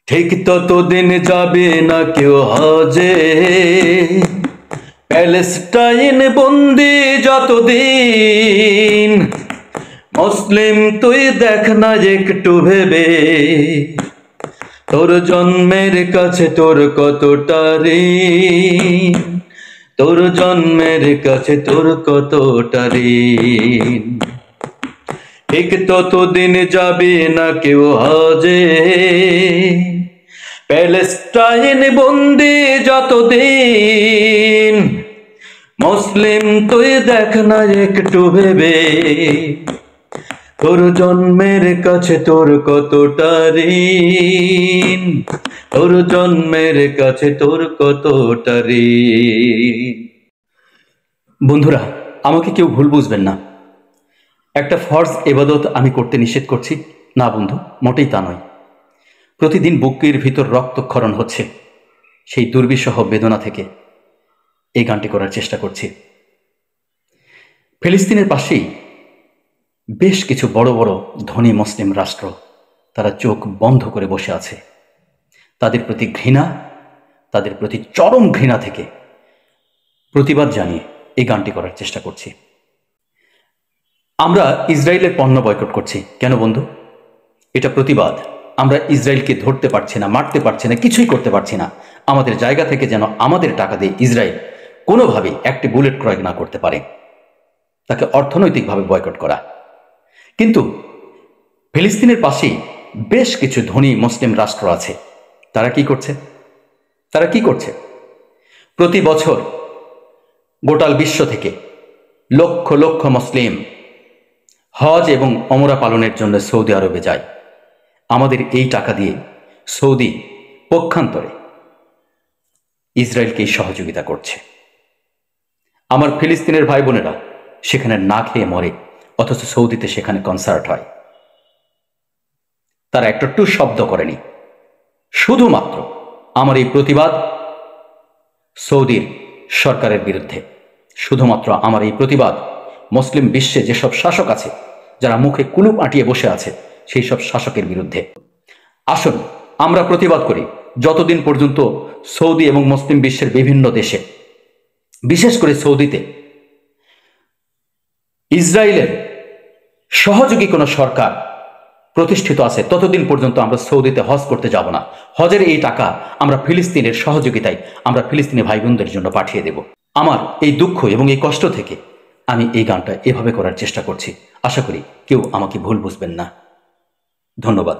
ঠিক ততদিন যাবে না কেউ হজে, প্যালেস্টাইন বন্দি যতদিন। মুসলিম তুই দেখ না একটু ভেবে, তোর জন্মের কাছে তোর কতটা ঋণ, তোর জন্মের কাছে তোর কতটা ঋণ। ঠিক ততদিন যাবে না কেউ হজে, প্যালেস্টাইন বন্দি যতদিন। মুসলিম তুই দেখ না একটু ভেবে, তোর জন্মের কাছে তোর কতটা ঋণ, তোর জন্মের কাছে তোর কতটা ঋণ। বন্ধুরা, আমাকে কেউ ভুল বুঝবেন না। একটা ফরজ ইবাদত আমি করতে নিষেধ করছি না বন্ধু, মোটেই তা নয়। প্রতিদিন বুকের ভিতর রক্তক্ষরণ হচ্ছে, সেই দুর্বিষহ বেদনা থেকে এই গানটি করার চেষ্টা করছি। ফিলিস্তিনের পাশেই বেশ কিছু বড় বড় ধনী মুসলিম রাষ্ট্র, তারা চোখ বন্ধ করে বসে আছে। তাদের প্রতি ঘৃণা, তাদের প্রতি চরম ঘৃণা থেকে প্রতিবাদ জানিয়ে এই গানটি করার চেষ্টা করছি। আমরা ইসরায়েলের পণ্য বয়কট করছি কেন বন্ধু? এটা প্রতিবাদ। আমরা ইসরায়েলকে ধরতে পারছি না, মারতে পারছি না, কিছুই করতে পারছি না। আমাদের জায়গা থেকে যেন আমাদের টাকা দিয়ে ইসরায়েল কোনোভাবেই একটি বুলেট ক্রয় না করতে পারে, তাকে অর্থনৈতিকভাবে বয়কট করা। কিন্তু ফিলিস্তিনের পাশেই বেশ কিছু ধনী মুসলিম রাষ্ট্র আছে, তারা কি করছে? প্রতি বছর গোটাল বিশ্ব থেকে লক্ষ লক্ষ মুসলিম হজ এবং ওমরা পালনের জন্য সৌদি আরবে যায়। আমাদের এই টাকা দিয়ে সৌদি পক্ষান্তরে ইসরায়েলকে সহযোগিতা করছে। আমার ফিলিস্তিনের ভাই বোনেরা সেখানে না খেয়ে মরে, অথচ সৌদিতে সেখানে কনসার্ট হয়। তারা একটা টু শব্দ করেনি। শুধুমাত্র আমার এই প্রতিবাদ সৌদির সরকারের বিরুদ্ধে, শুধুমাত্র আমার এই প্রতিবাদ মুসলিম বিশ্বে যেসব শাসক আছে, যারা মুখে কুলুপ আঁটিয়ে বসে আছে, সেই সব শাসকের বিরুদ্ধে। আসুন আমরা প্রতিবাদ করি যতদিন পর্যন্ত সৌদি এবং মুসলিম বিশ্বের বিভিন্ন দেশে, বিশেষ করে সৌদিতে ইসরায়েলের সহযোগী কোনো সরকার প্রতিষ্ঠিত আছে, ততদিন পর্যন্ত আমরা সৌদিতে হজ করতে যাব না। হজের এই টাকা আমরা ফিলিস্তিনের সহযোগিতায় আমরা ফিলিস্তিনি ভাই বোনদের জন্য পাঠিয়ে দেব। আমার এই দুঃখ এবং এই কষ্ট থেকে আমি এই গানটা এভাবে করার চেষ্টা করছি। আশা করি কেউ আমাকে ভুল বুঝবেন না। ধন্যবাদ।